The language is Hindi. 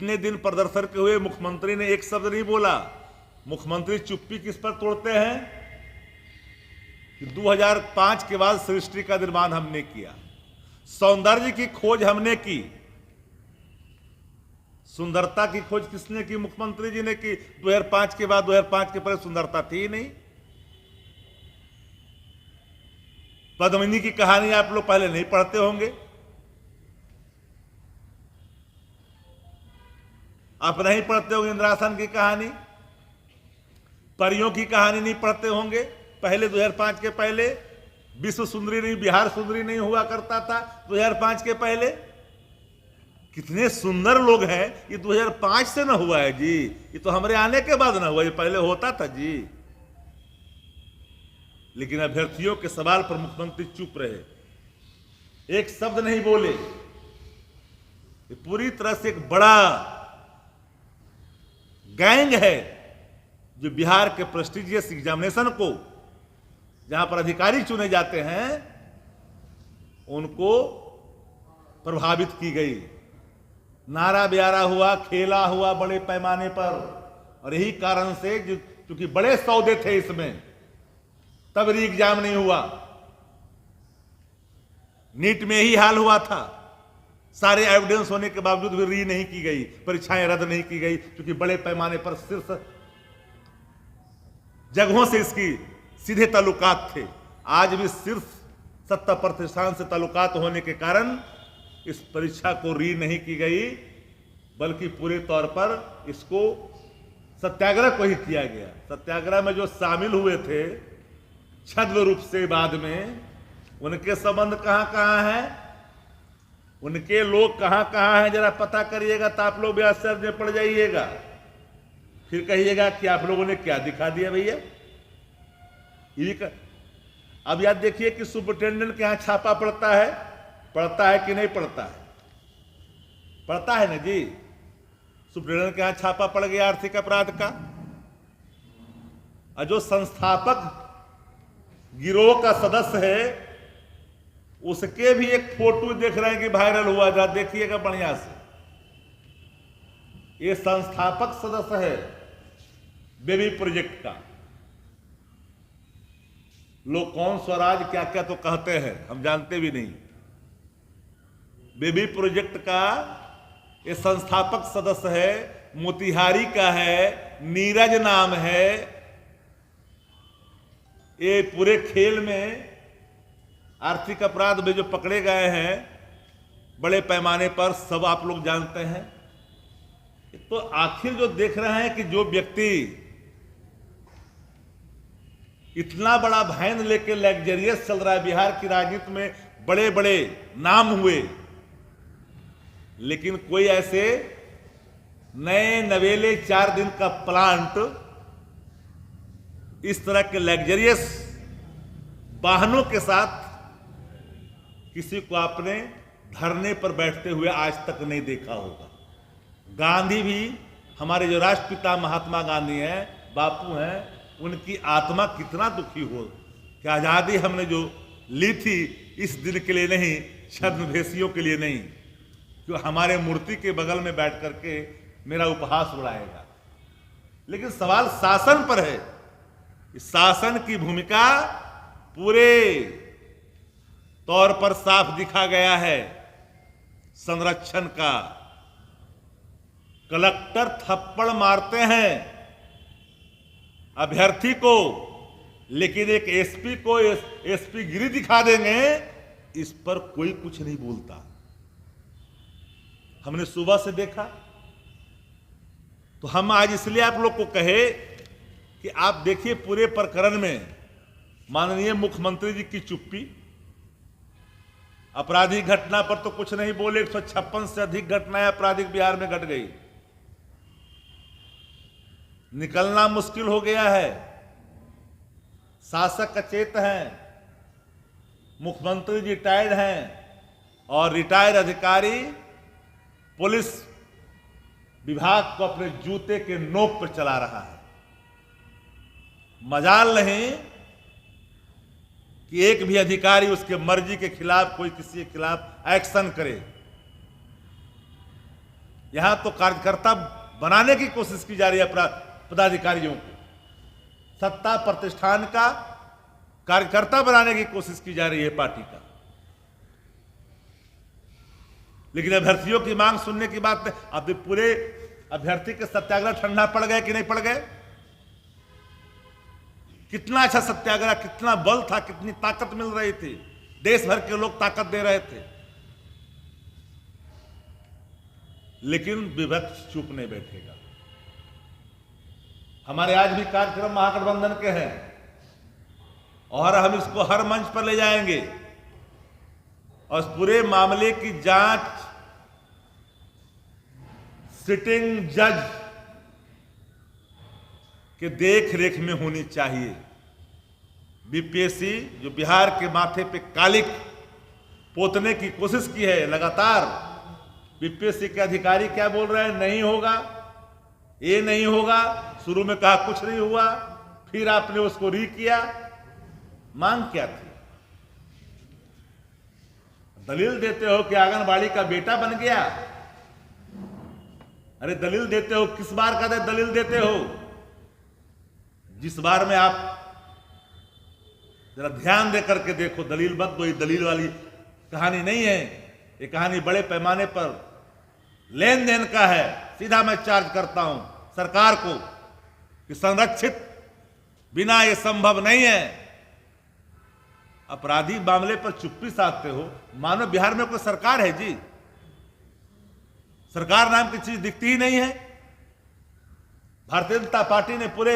इतने दिन प्रदर्शन के हुए मुख्यमंत्री ने एक शब्द नहीं बोला। मुख्यमंत्री चुप्पी किस पर तोड़ते हैं कि 2005 के बाद सृष्टि का निर्माण हमने किया, सौंदर्य की खोज हमने की। सुंदरता की खोज किसने की? मुख्यमंत्री जी ने की। 2005 के बाद 2005 के पहले सुंदरता थी ही नहीं। पद्मिनी की कहानी आप लोग पहले नहीं पढ़ते होंगे, आप नहीं पढ़ते होंगे। इंद्रासन की कहानी, परियों की कहानी नहीं पढ़ते होंगे। पहले 2005 के पहले विश्व सुंदरी नहीं, बिहार सुंदरी नहीं हुआ करता था 2005 के पहले। कितने सुंदर लोग हैं, ये 2005 से ना हुआ है जी, ये तो हमारे आने के बाद ना हुआ, ये पहले होता था जी। लेकिन अभ्यर्थियों के सवाल पर मुख्यमंत्री चुप रहे, एक शब्द नहीं बोले। ये पूरी तरह से एक बड़ा गैंग है जो बिहार के प्रेस्टिजियस एग्जामिनेशन को, जहां पर अधिकारी चुने जाते हैं, उनको प्रभावित की गई। नारा ब्यारा हुआ, खेला हुआ बड़े पैमाने पर, और यही कारण से क्योंकि बड़े सौदे थे इसमें, तब री एग्जाम नहीं हुआ। नीट में ही हाल हुआ था, सारे एविडेंस होने के बावजूद भी री नहीं की गई, परीक्षाएं रद्द नहीं की गई, क्योंकि बड़े पैमाने पर शीर्ष जगहों से इसकी सीधे ताल्लुकात थे। आज भी शीर्ष 70 प्रतिष्ठान से ताल्लुकात होने के कारण इस परीक्षा को री नहीं की गई, बल्कि पूरे तौर पर इसको सत्याग्रह को ही किया गया। सत्याग्रह में जो शामिल हुए थे छद्म रूप से बाद में, उनके संबंध कहां कहां हैं, उनके लोग कहां कहां हैं, जरा पता करिएगा तो आप लोग भी आश्चर्य पड़ जाइएगा। फिर कहिएगा कि आप लोगों ने क्या दिखा दिया भैया। अब याद देखिए कि सुपरिटेंडेंट के यहां छापा पड़ता है कि नहीं पड़ता है? पड़ता है ना जी। सुपरिटेंडेंट के यहां छापा पड़ गया आर्थिक अपराध का, और जो संस्थापक गिरोह का सदस्य है उसके भी एक फोटो देख रहे हैं कि वायरल हुआ, जरा देखिएगा बढ़िया से। ये संस्थापक सदस्य है बेबी प्रोजेक्ट का। लोग कौन स्वराज क्या क्या तो कहते हैं, हम जानते भी नहीं। बेबी प्रोजेक्ट का ये संस्थापक सदस्य है, मोतिहारी का है, नीरज नाम है। ये पूरे खेल में आर्थिक अपराध में जो पकड़े गए हैं बड़े पैमाने पर, सब आप लोग जानते हैं। तो आखिर जो देख रहे हैं कि जो व्यक्ति इतना बड़ा वैन लेके लग्जरियस चल रहा है, बिहार की राजनीति में बड़े बड़े नाम हुए, लेकिन कोई ऐसे नए नवेले 4 दिन का प्लांट इस तरह के लग्जरियस वाहनों के साथ किसी को आपने धरने पर बैठते हुए आज तक नहीं देखा होगा। गांधी भी, हमारे जो राष्ट्रपिता महात्मा गांधी हैं, बापू हैं, उनकी आत्मा कितना दुखी हो कि आजादी हमने जो ली थी इस दिन के लिए नहीं, छद्मवेशियों के लिए नहीं, जो हमारे मूर्ति के बगल में बैठ करके मेरा उपहास उड़ाएगा। लेकिन सवाल शासन पर है। इस शासन की भूमिका पूरे तौर पर साफ दिखा गया है। संरक्षण का कलेक्टर थप्पड़ मारते हैं अभ्यर्थी को, लेकिन एक एसपी को एसपी गिरी दिखा देंगे, इस पर कोई कुछ नहीं बोलता। हमने सुबह से देखा। तो हम आज इसलिए आप लोग को कहे कि आप देखिए पूरे प्रकरण में माननीय मुख्यमंत्री जी की चुप्पी। आपराधिक घटना पर तो कुछ नहीं बोले, 156 से अधिक घटनाएं आपराधिक बिहार में घट गई, निकलना मुश्किल हो गया है। शासक अचेत हैं, मुख्यमंत्री जी रिटायर्ड हैं, और रिटायर्ड अधिकारी पुलिस विभाग को अपने जूते के नोक पर चला रहा है। मजाल नहीं कि एक भी अधिकारी उसके मर्जी के खिलाफ कोई किसी के खिलाफ एक्शन करे। यहां तो कार्यकर्ता बनाने की कोशिश की जा रही है पदाधिकारियों को, सत्ता प्रतिष्ठान का कार्यकर्ता बनाने की कोशिश की जा रही है पार्टी का। लेकिन अभ्यर्थियों की मांग सुनने की बात नहीं। अब पूरे अभ्यर्थी के सत्याग्रह ठंडा पड़ गए कि नहीं पड़ गए? कितना अच्छा सत्याग्रह, कितना बल था, कितनी ताकत मिल रही थी, देश भर के लोग ताकत दे रहे थे। लेकिन विपक्ष चुप नहीं बैठेगा। हमारे आज भी कार्यक्रम महागठबंधन के हैं और हम इसको हर मंच पर ले जाएंगे और इस पूरे मामले की जांच सिटिंग जज के देख रेख में होनी चाहिए। बीपीएससी जो बिहार के माथे पे कालिक पोतने की कोशिश की है लगातार, बीपीएससी के अधिकारी क्या बोल रहे हैं? नहीं होगा, ये नहीं होगा। शुरू में कहा कुछ नहीं हुआ, फिर आपने उसको री किया। मांग क्या थी? दलील देते हो कि आंगनबाड़ी का बेटा बन गया। अरे दलील देते हो, किस बार का दलील देते हो? जिस बार में आप जरा ध्यान दे करके देखो, दलील मत दो। ये दलील वाली कहानी नहीं है, ये कहानी बड़े पैमाने पर लेन देन का है। सीधा मैं चार्ज करता हूं सरकार को कि संरक्षित बिना ये संभव नहीं है। अपराधी मामले पर चुप्पी साधते हो, मानो बिहार में कोई सरकार है जी? सरकार नाम की चीज दिखती ही नहीं है। भारतीय जनता पार्टी ने पूरे